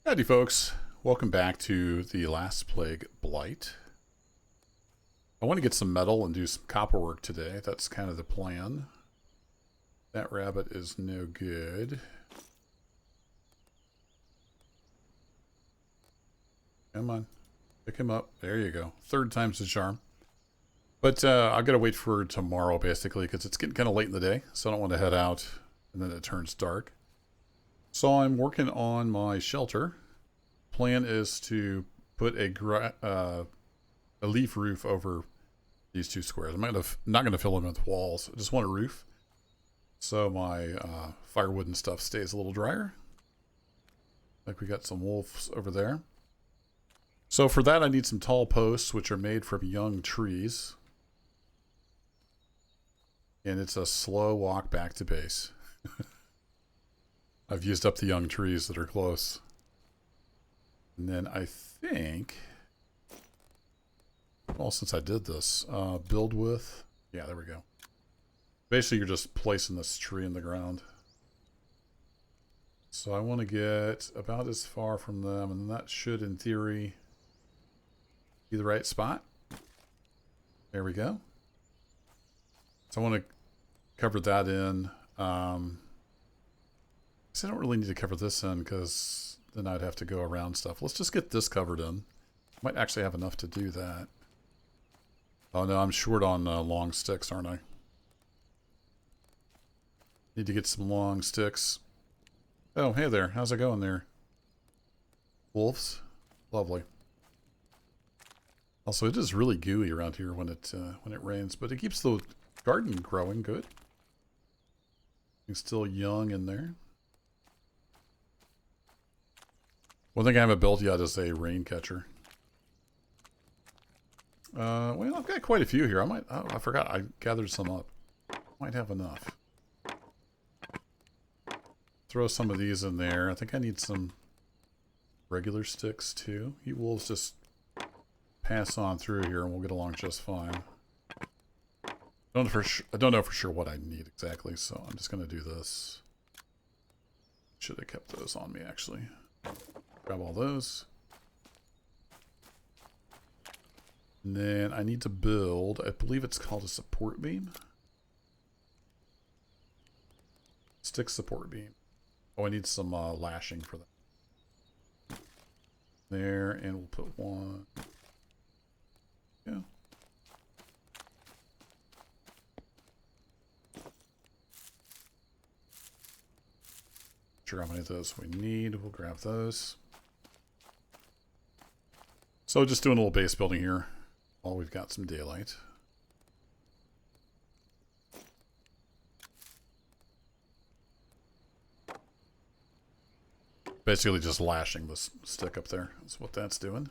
Howdy folks, welcome back to the last plague, Blight. I want to get some metal and do some copper work today. That's kind of the plan. That rabbit is no good. Come on, pick him up. There you go. Third time's the charm. But I've got to wait for tomorrow basically because it's getting kind of late in the day. So I don't want to head out and then it turns dark. So I'm working on my shelter. Plan is to put a leaf roof over these two squares. I'm not going to fill them with walls. I just want a roof. So my firewood and stuff stays a little drier. Like we got some wolves over there. So for that I need some tall posts which are made from young trees. And it's a slow walk back to base. I've used up the young trees that are close. And then I think, well, since I did this, build with, yeah, there we go. Basically, you're just placing this tree in the ground. So I want to get about as far from them, and that should, in theory, be the right spot. There we go. So I want to cover that in. I don't really need to cover this in because then I'd have to go around stuff. Let's just get this covered in. Might actually have enough to do that. Oh no, I'm short on long sticks, aren't I? Need to get some long sticks. Oh, hey there. How's it going there? Wolves? Lovely. Also, it is really gooey around here when it rains, but it keeps the garden growing good. It's still young in there. One thing I haven't built yet is a rain catcher. Well, I've got quite a few here. I forgot. I gathered some up. Might have enough. Throw some of these in there. I think I need some regular sticks too. You wolves just pass on through here and we'll get along just fine. I don't know for sure what I need exactly, so I'm just going to do this. Should have kept those on me, actually. Grab all those. And then I need to build, I believe it's called a support beam. Stick support beam. Oh, I need some lashing for that. There, and we'll put one. Yeah. Sure how many of those we need. We'll grab those. So just doing a little base building here while we've got some daylight. Basically just lashing this stick up there. That's what that's doing.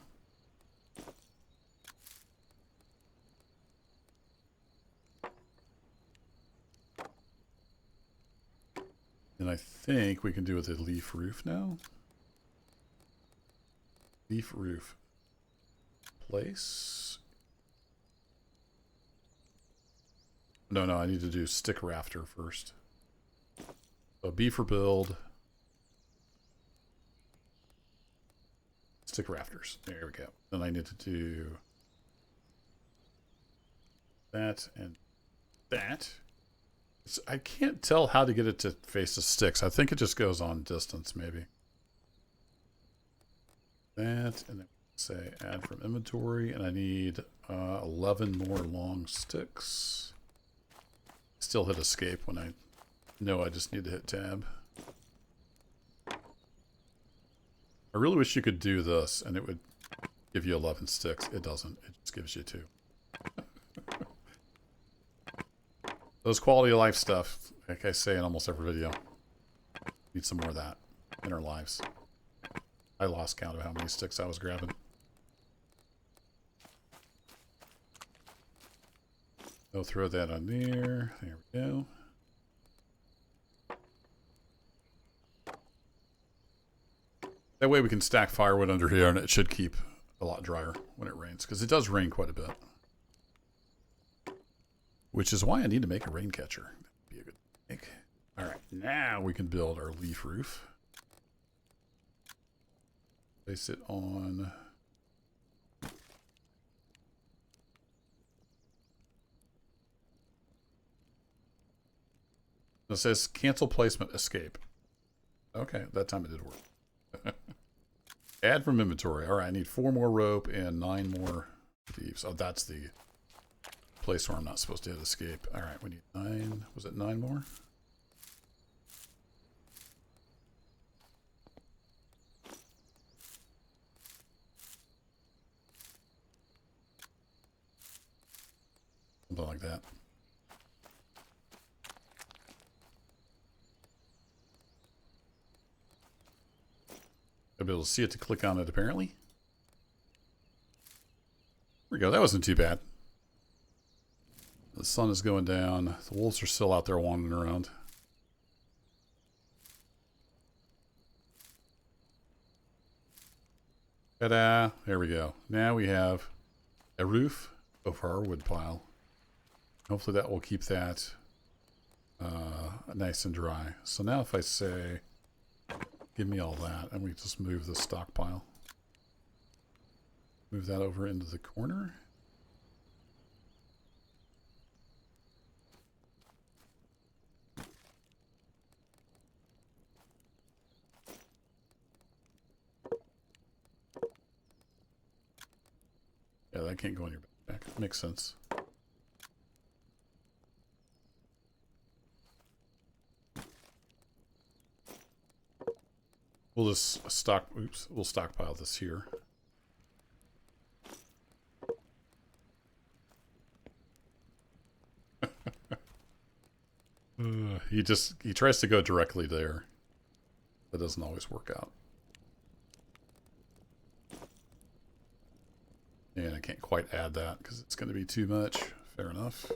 And I think we can do with a leaf roof now. Leaf roof. Place. No, I need to do stick rafter first. So B for build. Stick rafters. There we go. Then I need to do that and that. I can't tell how to get it to face the sticks. I think it just goes on distance, maybe. That, and then say add from inventory, and I need 11 more long sticks. Still hit escape when I know I just need to hit tab. I really wish you could do this and it would give you 11 sticks. It doesn't. It just gives you 2. Those quality of life stuff, like I say in almost every video, need some more of that in our lives. I lost count of how many sticks I was grabbing. I'll throw that on there. There we go. That way we can stack firewood under here and it should keep a lot drier when it rains, because it does rain quite a bit. Which is why I need to make a rain catcher. That'd be a good thing. Alright, now we can build our leaf roof. Place it on. It says cancel placement escape. Okay, that time it did work. Add from inventory. All right, I need 4 more rope and 9 more thieves. Oh, that's the place where I'm not supposed to hit escape. All right, we need 9. Was it 9 more? Something like that. I'll be able to see it to click on it, apparently. There we go. That wasn't too bad. The sun is going down. The wolves are still out there wandering around. Ta-da! There we go. Now we have a roof over our wood pile. Hopefully that will keep that nice and dry. So now if I say, give me all that, and we just move the stockpile. Move that over into the corner. Yeah, that can't go in your backpack. Makes sense. We'll just we'll stockpile this here. He tries to go directly there. That doesn't always work out. And I can't quite add that because it's going to be too much. Fair enough.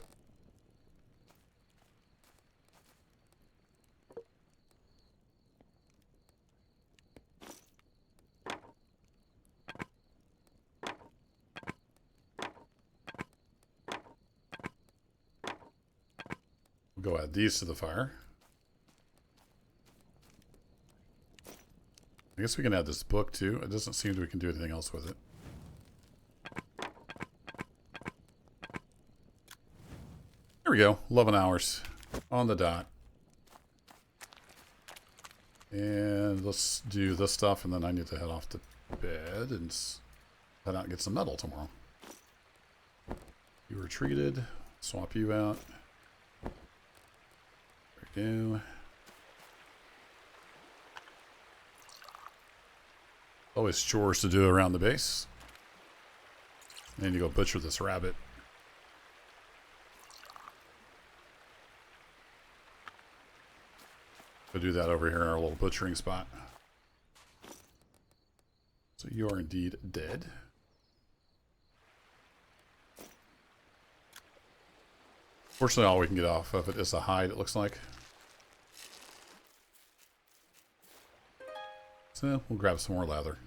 We'll go add these to the fire. I guess we can add this book too. It doesn't seem we can do anything else with it. There we go. 11 hours on the dot. And let's do this stuff, and then I need to head off to bed and head out and get some metal tomorrow. You were treated. Swap you out. There we go. Always chores to do around the base. And you go butcher this rabbit. Go do that over here in our little butchering spot. So you are indeed dead. Fortunately, all we can get off of it is a hide, it looks like. So we'll grab some more leather.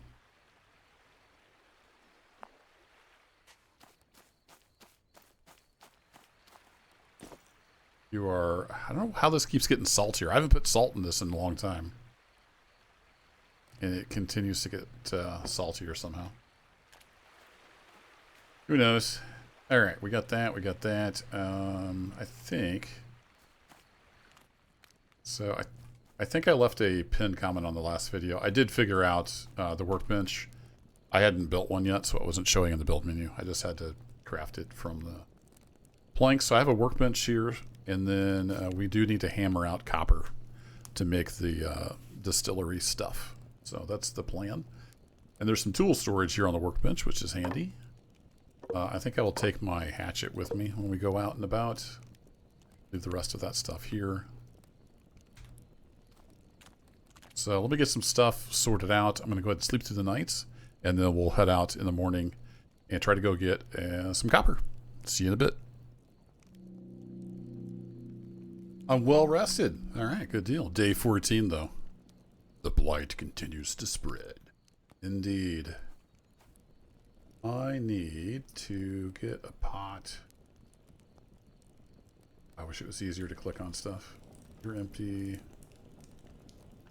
You are... I don't know how this keeps getting saltier. I haven't put salt in this in a long time. And it continues to get saltier somehow. Who knows? Alright, we got that. We got that. I think... So, I think I left a pinned comment on the last video. I did figure out the workbench. I hadn't built one yet, so it wasn't showing in the build menu. I just had to craft it from the planks. So I have a workbench here, and then we do need to hammer out copper to make the distillery stuff. So that's the plan. And there's some tool storage here on the workbench, which is handy. I think I will take my hatchet with me when we go out and about. Leave the rest of that stuff here. So let me get some stuff sorted out. I'm going to go ahead and sleep through the night, and then we'll head out in the morning and try to go get some copper. See you in a bit. I'm well rested. All right, good deal. Day 14, though. The blight continues to spread. Indeed. I need to get a pot. I wish it was easier to click on stuff. You're empty.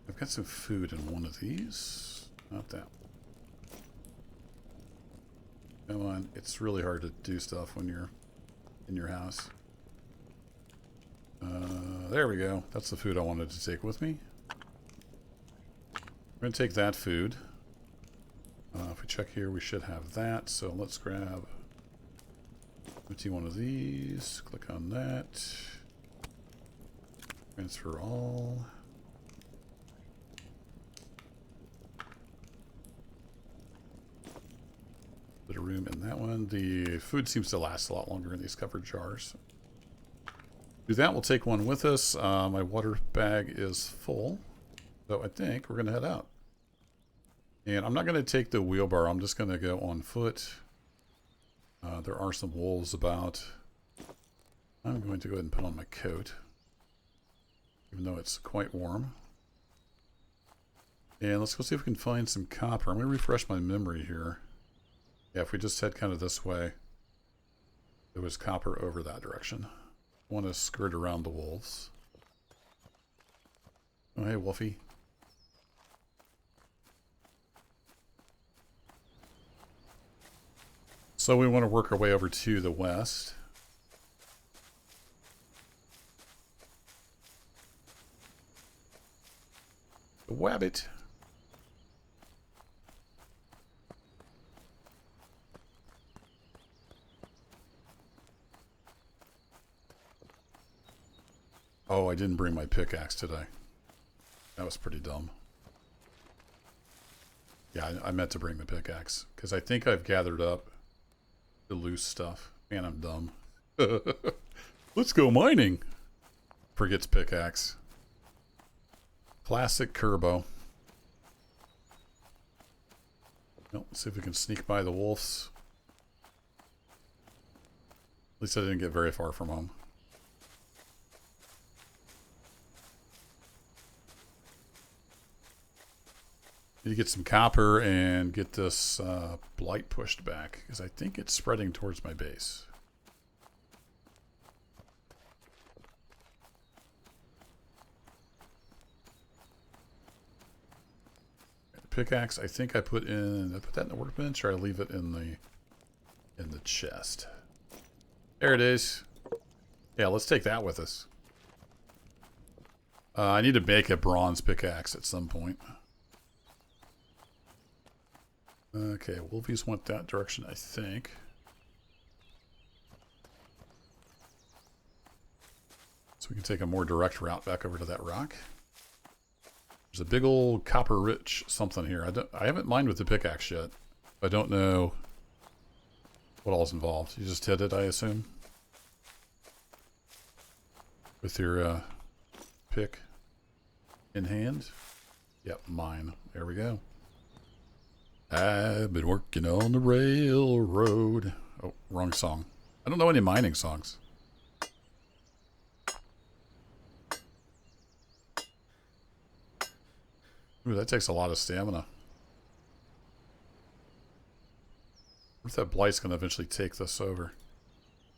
I've got some food in one of these. Not that one. Come on. It's really hard to do stuff when you're in your house. There we go. That's the food I wanted to take with me. We're going to take that food. If we check here, we should have that. So let's grab one of these. Click on that. Transfer all. Bit of room in that one. The food seems to last a lot longer in these covered jars. Do that. We'll take one with us. My water bag is full. So I think we're going to head out. And I'm not going to take the wheelbarrow. I'm just going to go on foot. There are some wolves about. I'm going to go ahead and put on my coat. Even though it's quite warm. And let's go see if we can find some copper. I'm going to refresh my memory here. Yeah, if we just head kind of this way, there was copper over that direction. I want to skirt around the wolves. Oh, hey, Wolfie. So we want to work our way over to the west. The wabbit. Oh, I didn't bring my pickaxe today. That was pretty dumb. Yeah, I meant to bring the pickaxe. Because I think I've gathered up the loose stuff. Man, I'm dumb. Let's go mining. Forgets pickaxe. Classic Kerbo. Well, let's see if we can sneak by the wolves. At least I didn't get very far from home. Need to get some copper and get this blight pushed back, because I think it's spreading towards my base. The pickaxe, I think I put that in the workbench, or I leave it in the chest. There it is. Yeah, let's take that with us. I need to make a bronze pickaxe at some point. Okay, wolfies went that direction, I think. So we can take a more direct route back over to that rock. There's a big old copper-rich something here. I haven't mined with the pickaxe yet. I don't know what all's involved. You just hit it, I assume? With your pick in hand? Yep, mine. There we go. I've been working on the railroad. Oh, wrong song. I don't know any mining songs. Ooh, that takes a lot of stamina. What if that Blight's going to eventually take this over?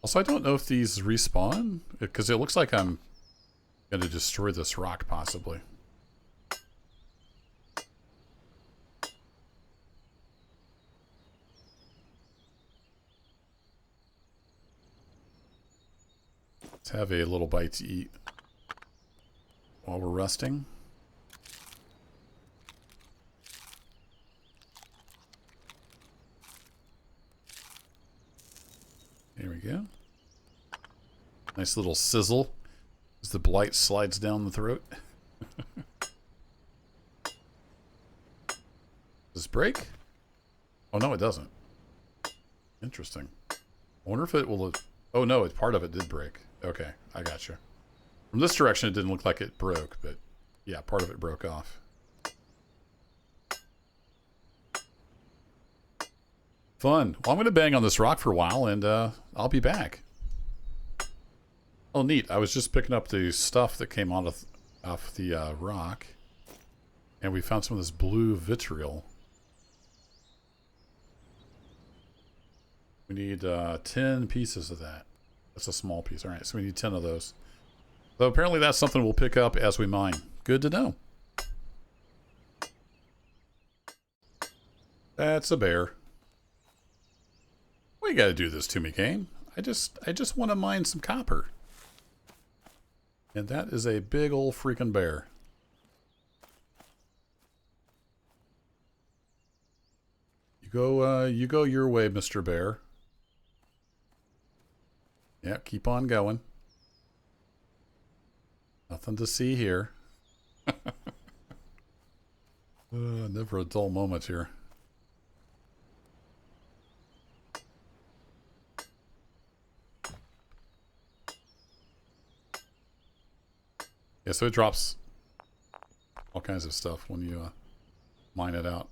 Also, I don't know if these respawn, because it looks like I'm going to destroy this rock, possibly. Let's have a little bite to eat while we're resting. There we go. Nice little sizzle as the blight slides down the throat. Does this break? Oh, no, it doesn't. Interesting. I wonder if it will... Oh, no, part of it did break. Okay, I got you. From this direction, it didn't look like it broke, but yeah, part of it broke off. Fun. Well, I'm going to bang on this rock for a while, and I'll be back. Oh, neat. I was just picking up the stuff that came off the rock, and we found some of this blue vitriol. We need 10 pieces of that. That's a small piece. All right, so we need 10 of those. So apparently that's something we'll pick up as we mine. Good to know. That's a bear. got to do this to me, game. I just want to mine some copper. And that is a big old freaking bear. You go your way, Mr. Bear. Yeah, keep on going. Nothing to see here. Never a dull moment here. Yeah, so it drops all kinds of stuff when you mine it out.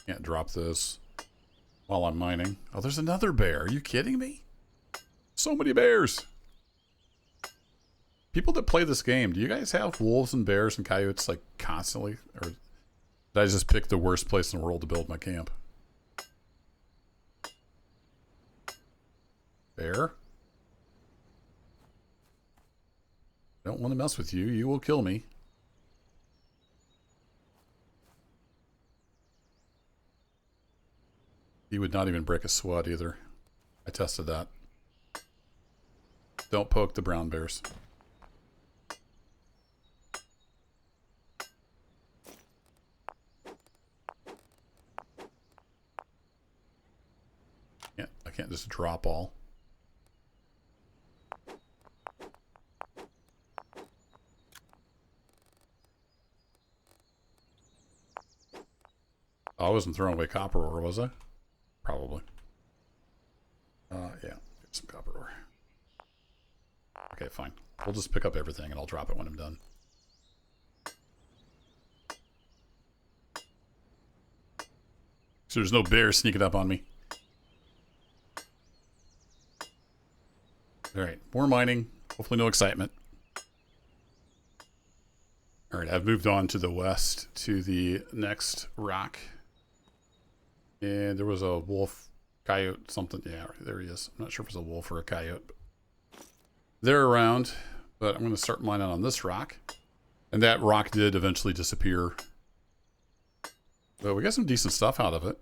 Can't drop this while I'm mining. Oh, there's another bear. Are you kidding me? So many bears. People that play this game, do you guys have wolves and bears and coyotes like constantly? Or did I just pick the worst place in the world to build my camp? Bear? Don't want to mess with you. You will kill me. He would not even break a sweat either. I tested that. Don't poke the brown bears. I can't just drop all. I wasn't throwing away copper ore, was I? Probably. Yeah, here's some copper ore. Okay, fine. We'll just pick up everything and I'll drop it when I'm done. So there's no bears sneaking up on me. Alright, more mining. Hopefully no excitement. Alright, I've moved on to the west to the next rock. And there was a wolf, coyote, something. Yeah, there he is. I'm not sure if it's a wolf or a coyote. But they're around, but I'm going to start mining on this rock. And that rock did eventually disappear. But we got some decent stuff out of it.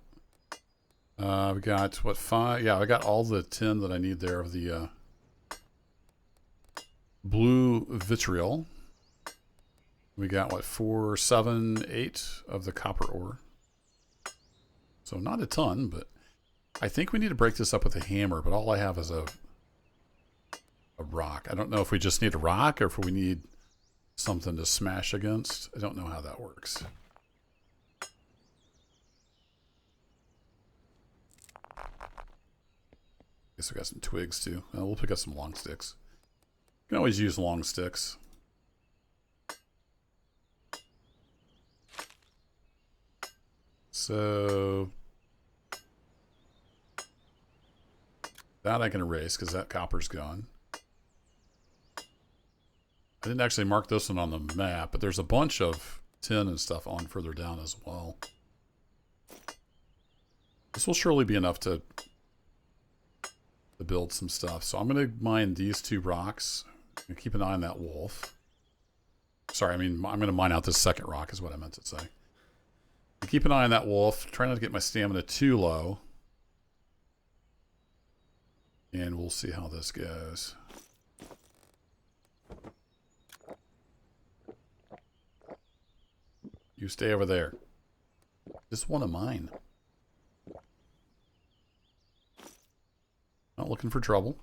We got, what, 5? Yeah, I got all the 10 that I need there of the blue vitriol. We got, what, 4, 7, 8 of the copper ore. So not a ton, but I think we need to break this up with a hammer, but all I have is a rock. I don't know if we just need a rock or if we need something to smash against. I don't know how that works. Guess we got some twigs too. We'll pick up some long sticks. You can always use long sticks. So that I can erase because that copper's gone. I didn't actually mark this one on the map, but there's a bunch of tin and stuff on further down as well. This will surely be enough to build some stuff. So I'm going to mine these 2 rocks and keep an eye on that wolf. Sorry, I mean, I'm going to mine out this second rock is what I meant to say. Keep an eye on that wolf. Try not to get my stamina too low. And we'll see how this goes. You stay over there. Just want to mine. Not looking for trouble.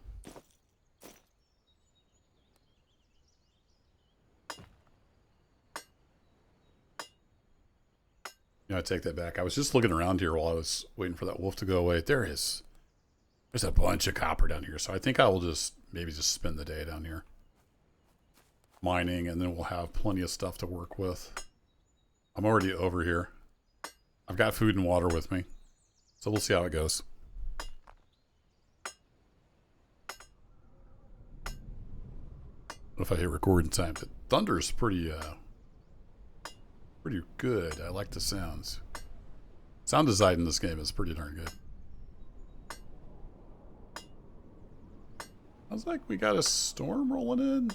You know, I take that back. I was just looking around here while I was waiting for that wolf to go away. There's a bunch of copper down here. So I think I will just maybe just spend the day down here mining, and then we'll have plenty of stuff to work with. I'm already over here. I've got food and water with me. So we'll see how it goes. What if I hit record in time? The thunder's pretty good. I like the sounds. Sound design in this game is pretty darn good. Sounds like we got a storm rolling in.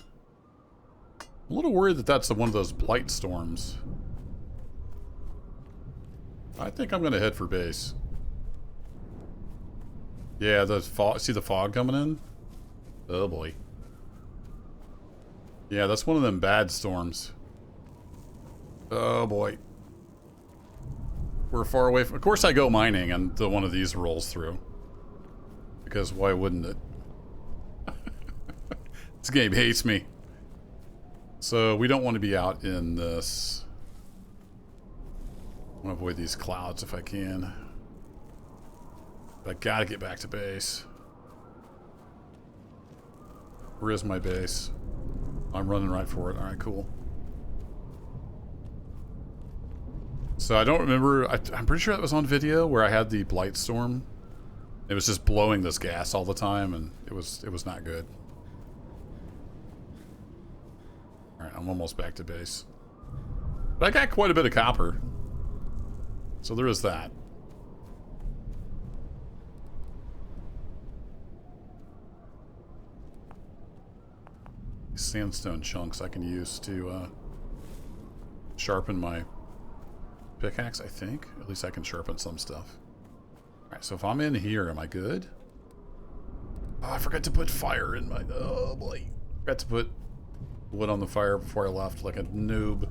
I'm a little worried that that's one of those blight storms. I think I'm gonna head for base. Yeah, the fog. See the fog coming in? Oh boy. Yeah, that's one of them bad storms. Oh boy. We're far away from... Of course I go mining and one of these rolls through. Because why wouldn't it? This game hates me. So we don't want to be out in this. I want to avoid these clouds if I can. But I gotta get back to base. Where is my base? I'm running right for it. Alright, cool. So I don't remember, I'm pretty sure that was on video where I had the Blight storm. It was just blowing this gas all the time and it was not good. Alright, I'm almost back to base. But I got quite a bit of copper. So there is that. These sandstone chunks I can use to sharpen my pickaxe, I think. At least I can sharpen some stuff. Alright, so if I'm in here, am I good? Oh, I forgot to put fire in my... Oh, boy. Forgot to put wood on the fire before I left, like a noob.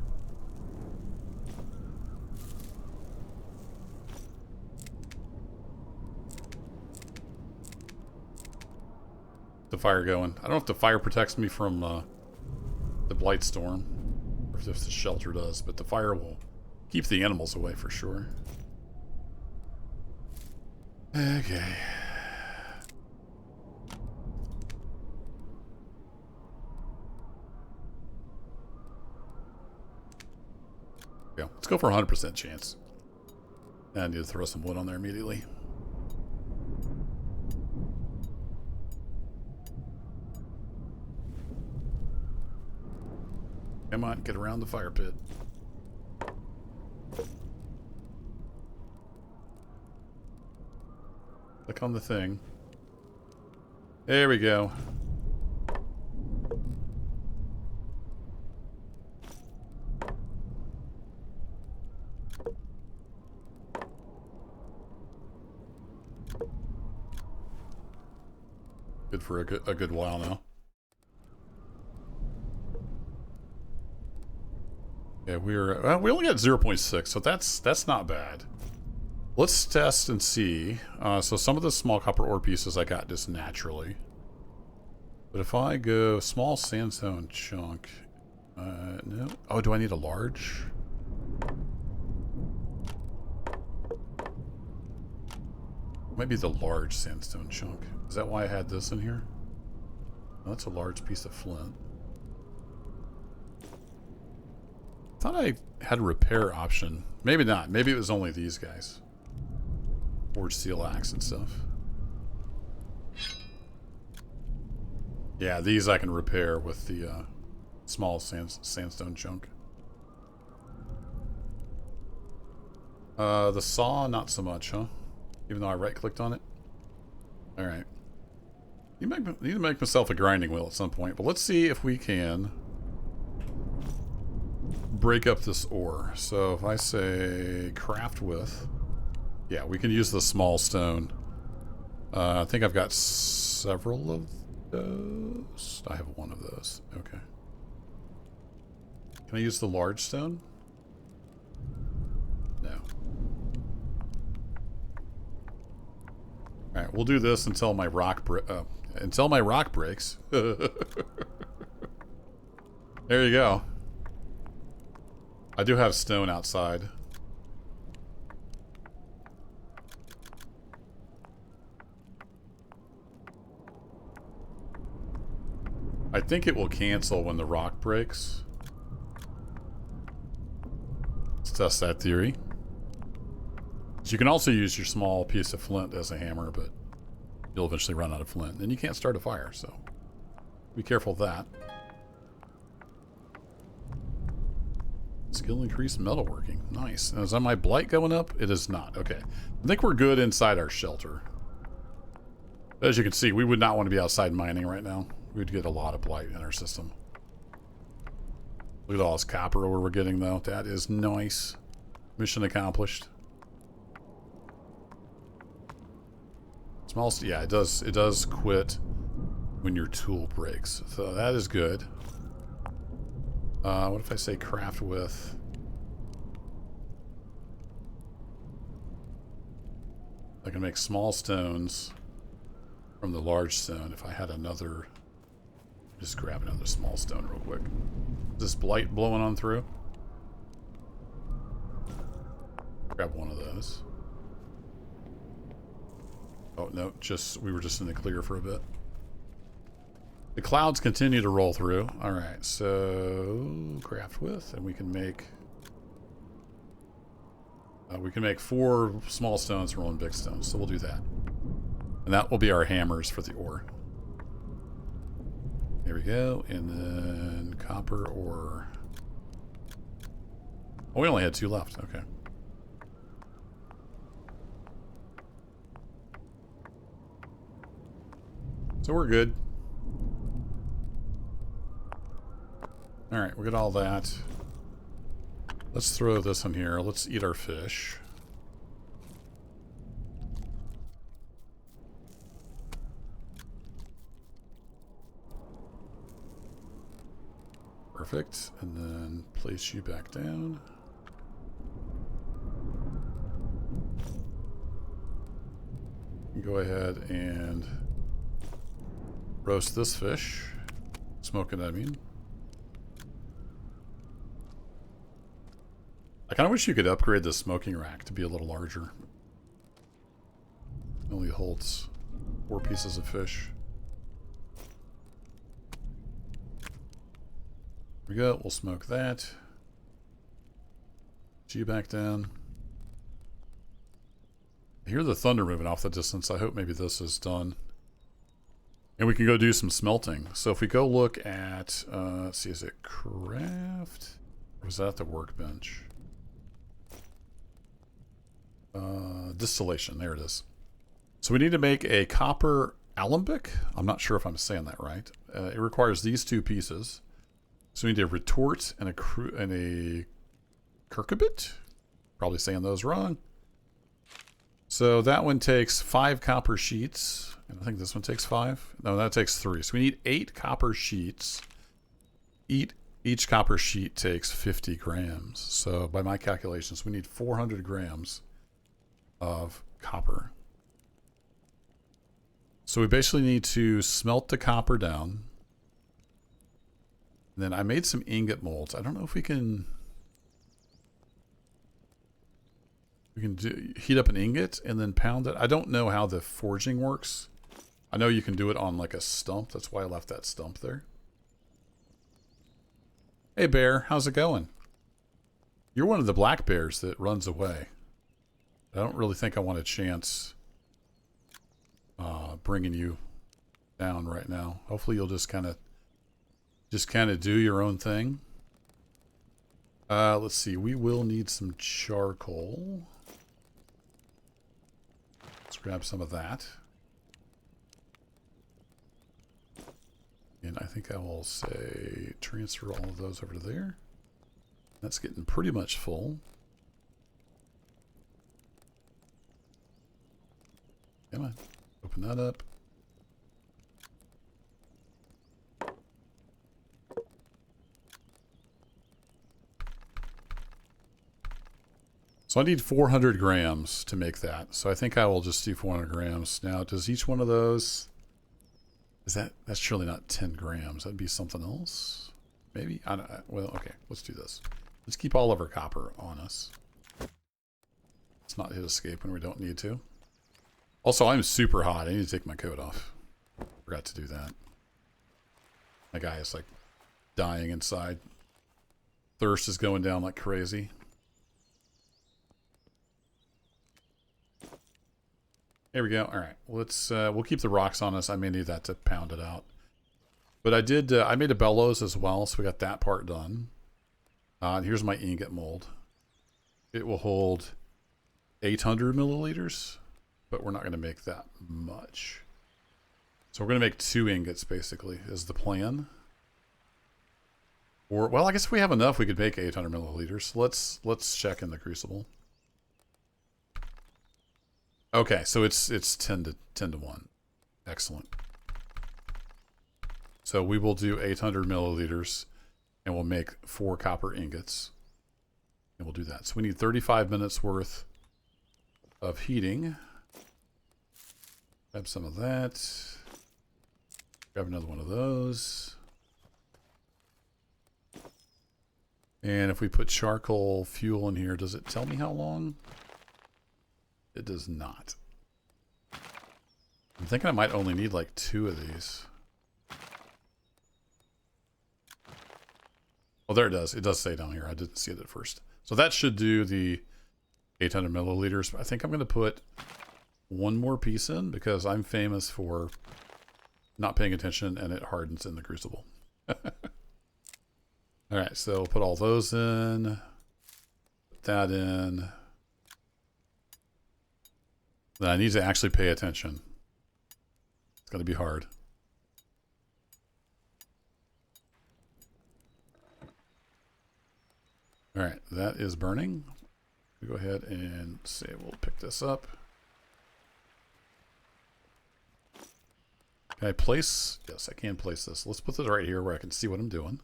The fire going. I don't know if the fire protects me from the Blight storm, or if the shelter does, but the fire will keep the animals away for sure. Okay. Yeah, let's go for a 100% chance. I need to throw some wood on there immediately. Come on, get around the fire pit. Click on the thing. There we go. Good for a good while now. Yeah, we only got 0.6, so that's not bad. Let's test and see. So some of the small copper ore pieces I got just naturally. But if I go small sandstone chunk, no. Oh, do I need a large? Might be the large sandstone chunk. Is that why I had this in here? Oh, that's a large piece of flint. I thought I had a repair option. Maybe not. Maybe it was only these guys. Forged steel axe and stuff. Yeah, these I can repair with the small sandstone chunk. The saw, not so much, huh? Even though I right-clicked on it. Alright. Need to make myself a grinding wheel at some point. But let's see if we can break up this ore. So if I say craft with... Yeah, we can use the small stone. I think I've got several of those. I have one of those. Okay. Can I use the large stone? No. All right, we'll do this until my rock breaks. There you go. I do have stone outside. I think it will cancel when the rock breaks. Let's test that theory. So you can also use your small piece of flint as a hammer, but you'll eventually run out of flint. Then you can't start a fire, so be careful of that. Skill increase metalworking. Nice. And is that my blight going up? It is not. Okay. I think we're good inside our shelter. As you can see, we would not want to be outside mining right now. We would get a lot of blight in our system. Look at all this copper ore we're getting, though. That is nice. Mission accomplished. Small, yeah, it does. It does quit when your tool breaks. So that is good. What if I say craft with? I can make small stones from the large stone. If I had another, just grab another small stone real quick. Is this blight blowing on through? Grab one of those. Oh no, we were just in the clear for a bit. The clouds continue to roll through. All right, so craft with, and we can make 4 small stones from 1 big stone. So we'll do that, and that will be our hammers for the ore. There we go, and then copper ore. Oh, we only had 2 left. Okay. So we're good. Alright, we got all that. Let's throw this in here. Let's eat our fish. Perfect. And then place you back down. Go ahead and roast this fish. Smoke it, I mean. I kind of wish you could upgrade the smoking rack to be a little larger. It only holds 4 pieces of fish. There we go. We'll smoke that. Get you back down. I hear the thunder moving off the distance. I hope maybe this is done. And we can go do some smelting. So if we go look at, let's see, is it craft? Or was that the workbench? Distillation, there it is. So we need to make a copper alembic. I'm not sure if I'm saying that right. It requires these 2 pieces. So we need a retort and a cucurbit. Probably saying those wrong. So that one takes 5 copper sheets. And I think this one takes 5. No, that takes 3. So we need 8 copper sheets. Each copper sheet takes 50 grams. So by my calculations, we need 400 grams of copper. So we basically need to smelt the copper down. And then I made some ingot molds. I don't know if we can heat up an ingot and then pound it. I don't know how the forging works. I know you can do it on like a stump. That's why I left that stump there. Hey bear, how's it going? You're one of the black bears that runs away. I don't really think I want a chance bringing you down right now. Hopefully you'll just kind of do your own thing. Let's see. We will need some charcoal. Let's grab some of that. And I think I will say transfer all of those over to there. That's getting pretty much full. Come on. Open that up. So I need 400 grams to make that. So I think I will just do 400 grams. Now, does each one of those... That's surely not 10 grams. That'd be something else. Maybe? I don't, well, okay. Let's do this. Let's keep all of our copper on us. Let's not hit escape when we don't need to. Also, I'm super hot. I need to take my coat off. Forgot to do that. My guy is like dying inside. Thirst is going down like crazy. There we go. All right, let's we'll keep the rocks on us. I may need that to pound it out. But I made a bellows as well, so we got that part done. Here's my ingot mold. It will hold 800 milliliters, but we're not going to make that much. So we're going to make 2 ingots basically is the plan. Or well, I guess if we have enough, we could make 800 milliliters. Let's check in the crucible. Okay, so it's 10 to 1. Excellent. So we will do 800 milliliters, and we'll make 4 copper ingots. And we'll do that. So we need 35 minutes worth of heating. Grab some of that. Grab another one of those. And if we put charcoal fuel in here, does it tell me how long? It does not. I'm thinking I might only need like 2 of these. Oh, there it does. It does say down here. I didn't see it at first. So that should do the 800 milliliters. I think I'm going to put one more piece in because I'm famous for not paying attention and it hardens in the crucible. All right, so we'll put all those in. Put that in. Then I need to actually pay attention. It's going to be hard. All right, that is burning. We go ahead and say we'll pick this up. Can I place? Yes, I can place this. Let's put this right here where I can see what I'm doing.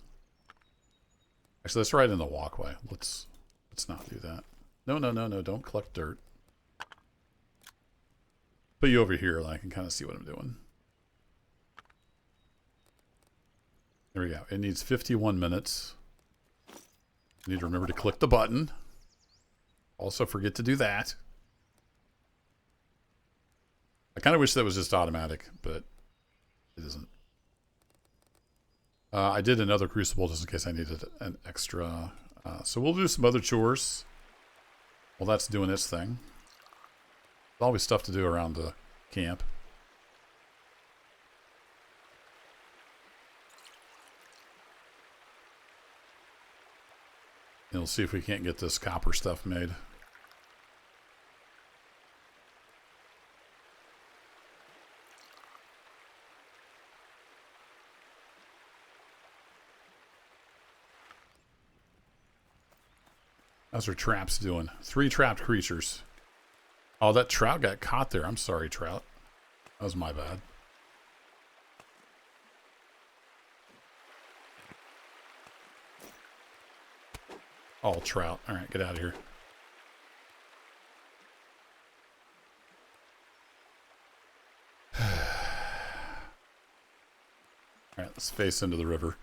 Actually, that's right in the walkway. Let's not do that. No, don't collect dirt. Put you over here and I can kind of see what I'm doing. There we go. It needs 51 minutes. You need to remember to click the button. Also forget to do that. I kind of wish that was just automatic, but it isn't. I did another crucible just in case I needed an extra. So we'll do some other chores while that's doing its thing. There's always stuff to do around the camp. And we'll see if we can't get this copper stuff made. How's our traps doing? 3 trapped creatures. Oh, that trout got caught there. I'm sorry, trout. That was my bad. All trout. All right, get out of here. All right, let's face into the river.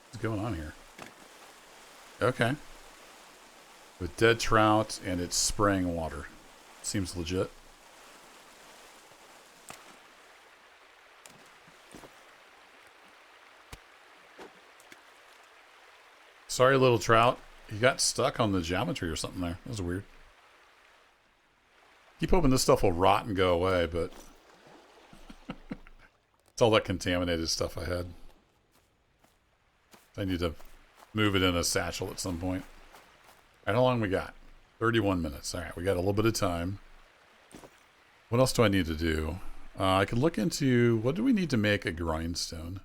What's going on here? Okay. With dead trout and it's spraying water. Seems legit. Sorry, little trout. You got stuck on the geometry or something there. That was weird. Keep hoping this stuff will rot and go away, but it's all that contaminated stuff I had. I need to move it in a satchel at some point. All right, how long we got? 31 minutes. All right, we got a little bit of time. What else do I need to do? I could look into, what do we need to make a grindstone?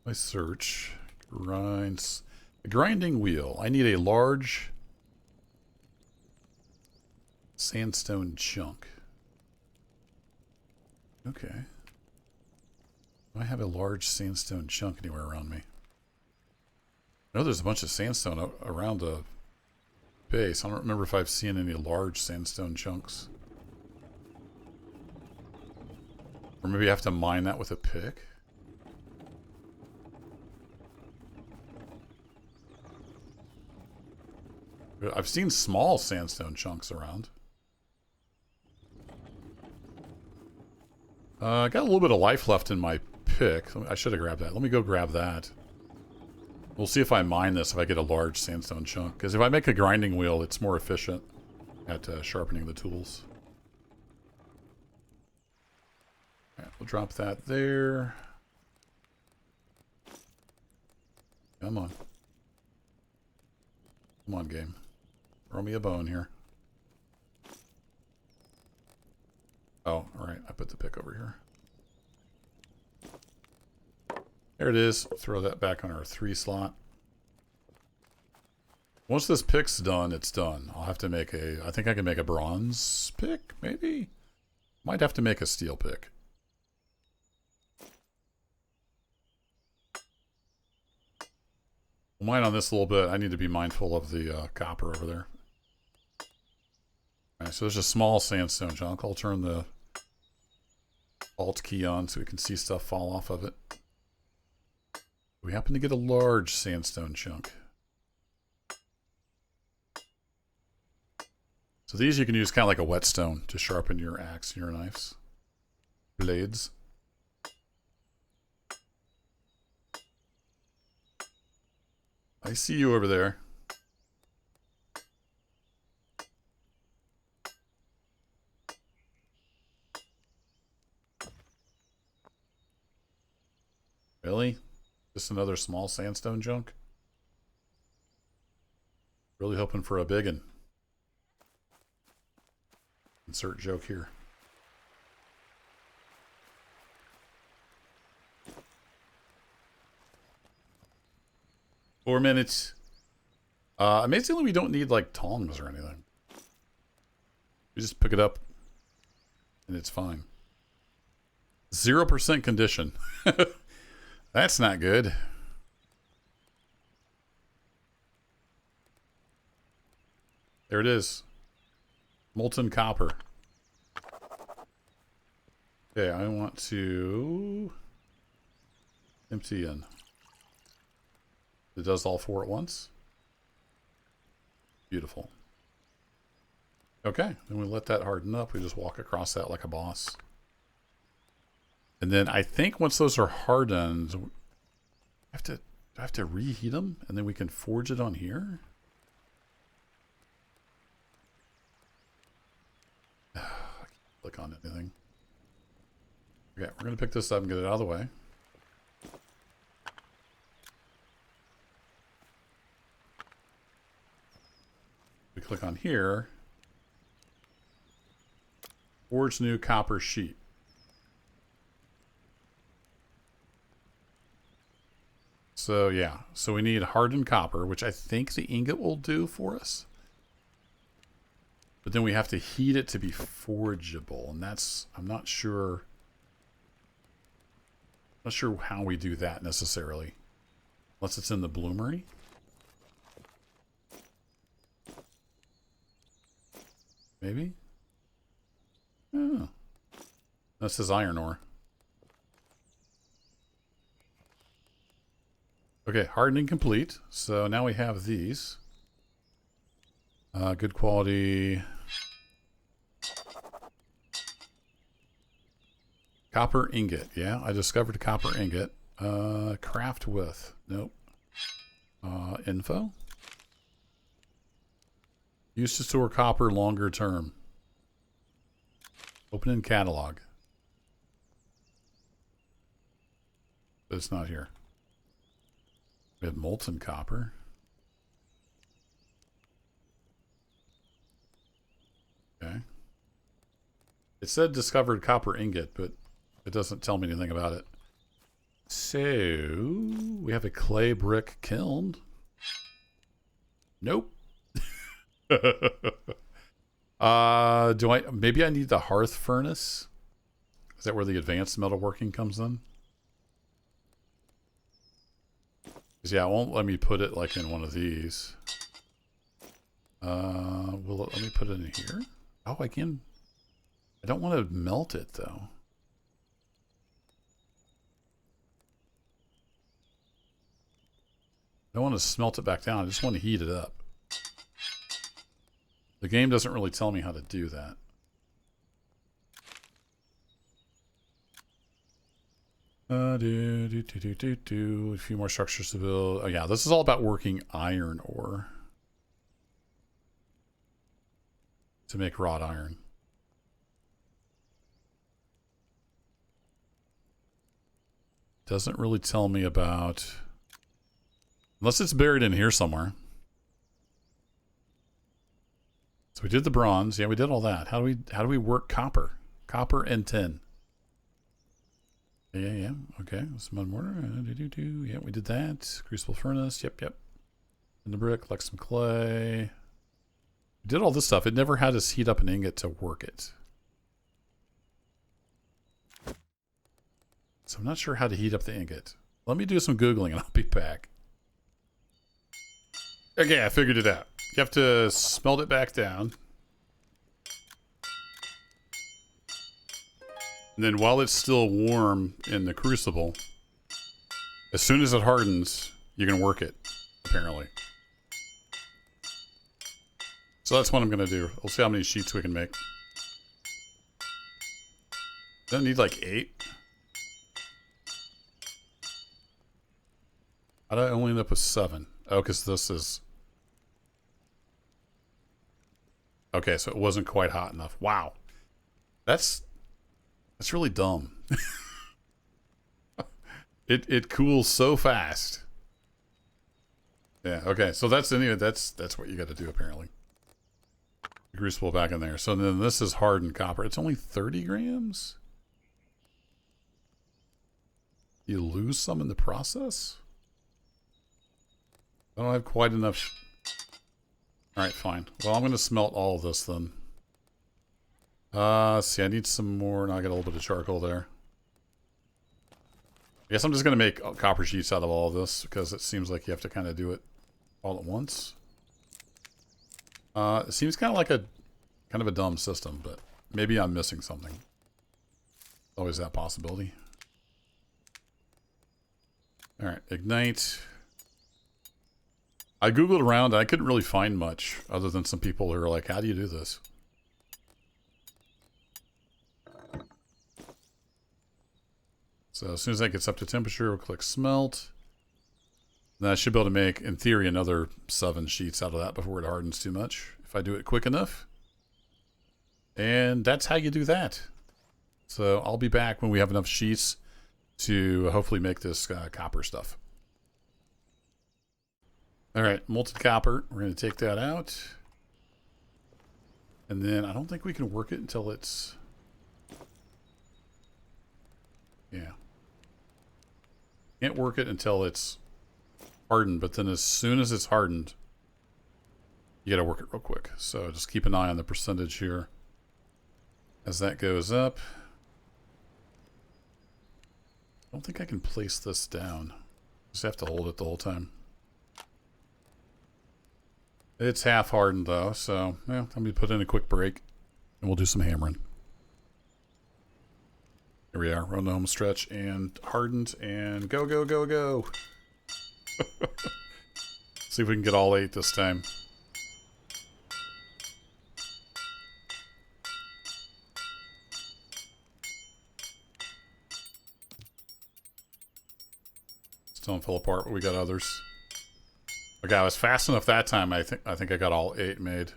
I search. A grinding wheel. I need a large sandstone chunk. Okay. Do I have a large sandstone chunk anywhere around me? I know there's a bunch of sandstone around the base. I don't remember if I've seen any large sandstone chunks. Or maybe I have to mine that with a pick. I've seen small sandstone chunks around. I got a little bit of life left in my pick. I should have grabbed that. Let me go grab that. We'll see if I mine this, if I get a large sandstone chunk. Because if I make a grinding wheel, it's more efficient at sharpening the tools. All right, we'll drop that there. Come on. Come on, game. Throw me a bone here. Oh, alright. I put the pick over here. There it is. Throw that back on our 3 slot. Once this pick's done, it's done. I'll have to make I think I can make a bronze pick, maybe? Might have to make a steel pick. We'll mine on this a little bit. I need to be mindful of the copper over there. Alright, so there's a small sandstone chunk. I'll turn the Alt key on so we can see stuff fall off of it. We happen to get a large sandstone chunk. So these you can use kind of like a whetstone to sharpen your axe and your knives. Blades. I see you over there. Really? Just another small sandstone chunk? Really hoping for a big one. Insert joke here. Four minutes. Amazingly, we don't need like tongs or anything. We just pick it up and it's fine. 0% condition. That's not good. There it is. Molten copper. Okay, I want to empty in. It does all 4 at once. Beautiful. Okay, then we let that harden up. We just walk across that like a boss. And then I think once those are hardened, do I have to reheat them? And then we can forge it on here? I can't click on anything. Okay, we're going to pick this up and get it out of the way. We click on here. Forge new copper sheet. So yeah, so we need hardened copper, which I think the ingot will do for us. But then we have to heat it to be forgeable, and that's, I'm not sure how we do that necessarily. Unless it's in the bloomery. Maybe? Oh. That says iron ore. Okay, hardening complete. So now we have these. Good quality. Copper ingot. Yeah, I discovered a copper ingot. Craft with. Nope. Info. Used to store copper longer term. Open in catalog. But it's not here. We have molten copper. Okay. It said discovered copper ingot, but it doesn't tell me anything about it. So, we have a clay brick kiln. Nope. Maybe I need the hearth furnace? Is that where the advanced metalworking comes in? Yeah, it won't let me put it like in one of these. Will it let me put it in here? Oh, I can. I don't want to melt it though. I don't want to smelt it back down. I just want to heat it up. The game doesn't really tell me how to do that. A few more structures to build. Oh yeah, this is all about working iron ore to make wrought iron. Doesn't really tell me about, unless it's buried in here somewhere. So we did the bronze. Yeah, we did all that. How do we work copper? Copper and tin. Yeah. Okay. Mud mortar. Yeah, we did that. Crucible furnace. Yep. In the brick, collect some clay. We did all this stuff. It never had us heat up an ingot to work it. So I'm not sure how to heat up the ingot. Let me do some Googling and I'll be back. Okay, I figured it out. You have to smelt it back down. And then while it's still warm in the crucible, as soon as it hardens, you can work it, apparently. So that's what I'm going to do. We'll see how many sheets we can make. Don't need like 8. How did I only end up with 7? Oh, because this is... Okay, so it wasn't quite hot enough. Wow. That's really dumb. It cools so fast. Yeah, okay. So that's what you got to do apparently. The crucible back in there. So then this is hardened copper. It's only 30 grams. You lose some in the process? I don't have quite enough. Alright, fine. Well, I'm going to smelt all of this then. See, I need some more. Now I got a little bit of charcoal there. I guess I'm just going to make copper sheets out of all of this because it seems like you have to kind of do it all at once. It seems kind of a dumb system, but maybe I'm missing something. Always that possibility. Alright, ignite. I googled around and I couldn't really find much other than some people who are like, how do you do this? So as soon as that gets up to temperature, we'll click smelt. Then I should be able to make, in theory, another 7 sheets out of that before it hardens too much, if I do it quick enough. And that's how you do that. So I'll be back when we have enough sheets to hopefully make this copper stuff. Alright, molten copper. We're going to take that out. And then I don't think we can work it until it's... Yeah. Can't work it until it's hardened, but then as soon as it's hardened, you got to work it real quick. So just keep an eye on the percentage here as that goes up. I don't think I can place this down. Just have to hold it the whole time. It's half hardened though, so yeah, let me put in a quick break and we'll do some hammering. Here we are, run the home stretch and hardened and go. See if we can get all 8 this time. Still don't fall apart, but we got others. Okay, I was fast enough that time. I think I got all 8 made.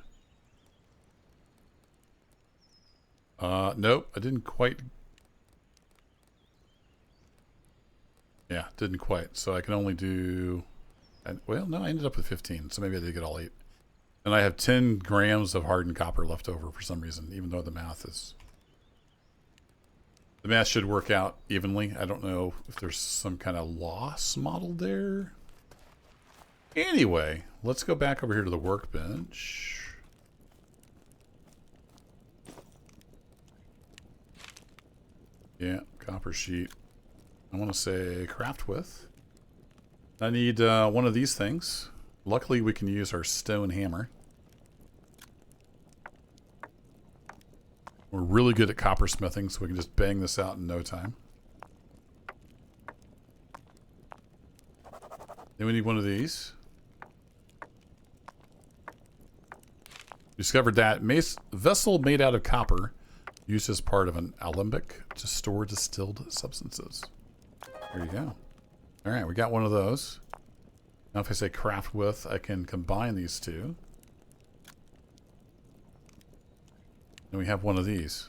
Nope, I didn't quite. Yeah, didn't quite. So I can only do... well, no, I ended up with 15, so maybe I did get all 8. And I have 10 grams of hardened copper left over for some reason, even though the math is... The math should work out evenly. I don't know if there's some kind of loss modeled there. Anyway, let's go back over here to the workbench. Yeah, copper sheet. I want to say craft with. I need one of these things. Luckily, we can use our stone hammer. We're really good at copper smithing, so we can just bang this out in no time. Then we need one of these. Discovered that vessel made out of copper used as part of an alembic to store distilled substances. There you go. All right, we got one of those. Now if I say craft with, I can combine these two. And we have one of these.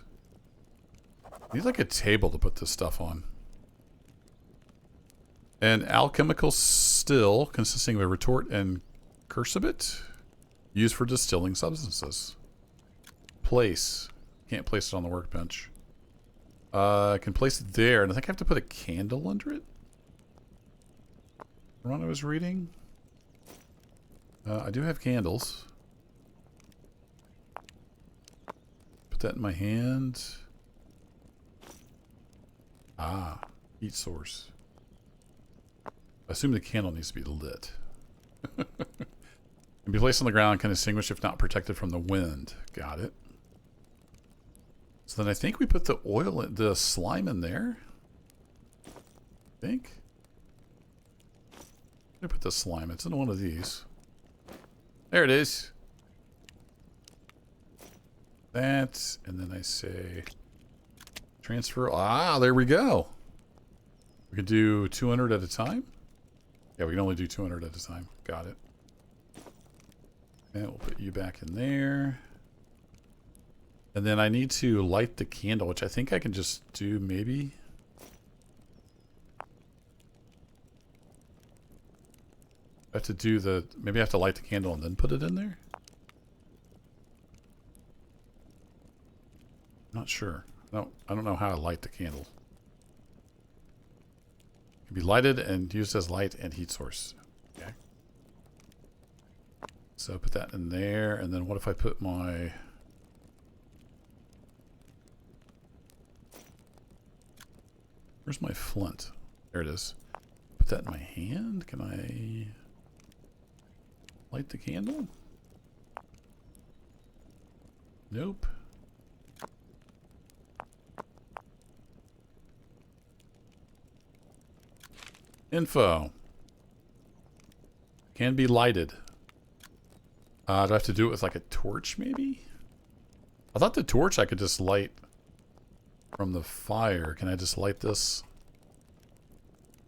Need like a table to put this stuff on. An alchemical still consisting of a retort and crucible used for distilling substances. Place. Can't place it on the workbench. I can place it there, and I think I have to put a candle under it. The one I was reading. I do have candles. Put that in my hand. Ah, heat source. I assume the candle needs to be lit. Can be placed on the ground, can extinguish if not protected from the wind. Got it. So then I think we put the oil, the slime in there. I think. I put the slime. It's in one of these. There it is. That, and then I say transfer. Ah, there we go. We can do 200 at a time. Yeah, we can only do 200 at a time. Got it. And we'll put you back in there. And then I need to light the candle, which I think I can just do maybe. I have to do the, maybe I have to light the candle and then put it in there? Not sure. No, I don't know how to light the candle. It can be lighted and used as light and heat source. Okay. So put that in there, and then what if I put my... Where's my flint? There it is. Put that in my hand. Can I light the candle? Nope. Info. Can be lighted. Do I have to do it with like a torch maybe? I thought the torch I could just light from the fire. Can I just light this?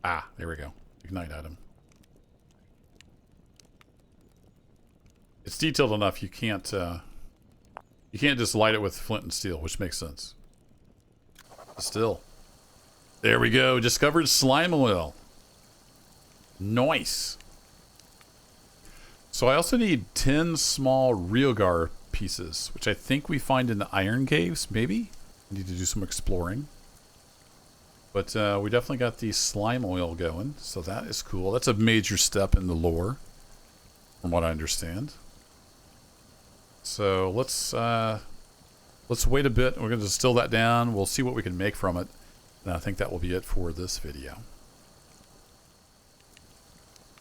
Ah, there we go. Ignite item. It's detailed enough you can't just light it with flint and steel, which makes sense. Still. There we go. Discovered slime oil. Nice. So I also need 10 small realgar pieces, which I think we find in the iron caves, maybe? I need to do some exploring. But we definitely got the slime oil going, so that is cool. That's a major step in the lore, from what I understand. So let's wait a bit. We're going to distill that down. We'll see what we can make from it. And I think that will be it for this video.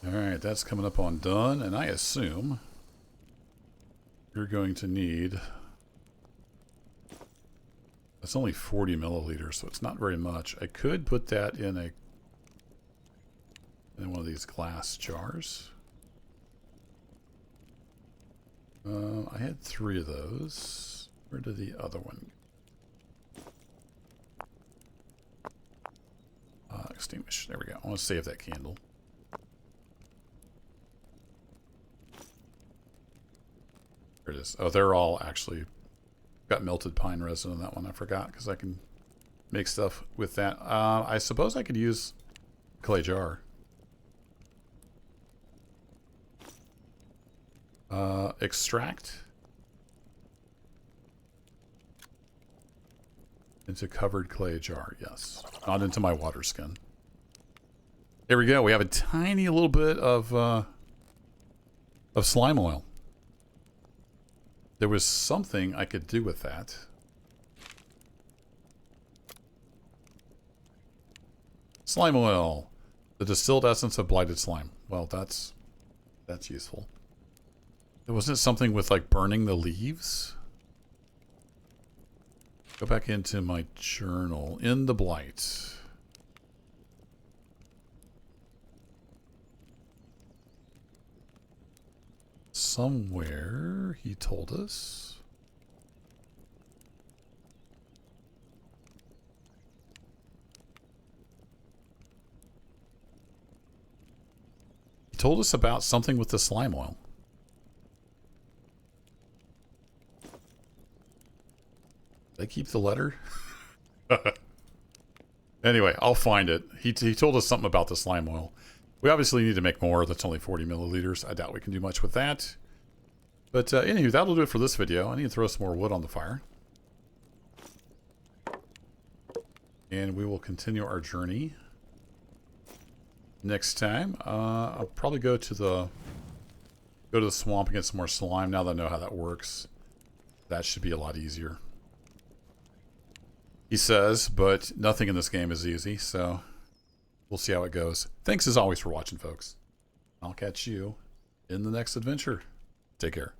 Alright, that's coming up on done, and I assume you're going to need... That's only 40 milliliters, so it's not very much. I could put that in one of these glass jars. I had 3 of those. Where did the other one go? Extinguish. There we go. I want to save that candle. There it is. Oh, they're all actually got melted pine resin in that one. I forgot because I can make stuff with that. I suppose I could use clay jar. Extract into covered clay jar. Yes, not into my water skin. There we go. We have a tiny little bit of slime oil. There was something I could do with that. Slime oil. The distilled essence of blighted slime. Well, that's useful. Wasn't it something with like burning the leaves? Go back into my journal. In the Blight. Somewhere he told us. He told us about something with the slime oil. Did I keep the letter? Anyway, I'll find it. He told us something about the slime oil. We obviously need to make more. That's only 40 milliliters. I doubt we can do much with that. But anywho, that'll do it for this video. I need to throw some more wood on the fire. And we will continue our journey next time. I'll probably go to the swamp and get some more slime now that I know how that works. That should be a lot easier. He says, but nothing in this game is easy, so we'll see how it goes. Thanks as always for watching, folks. I'll catch you in the next adventure. Take care.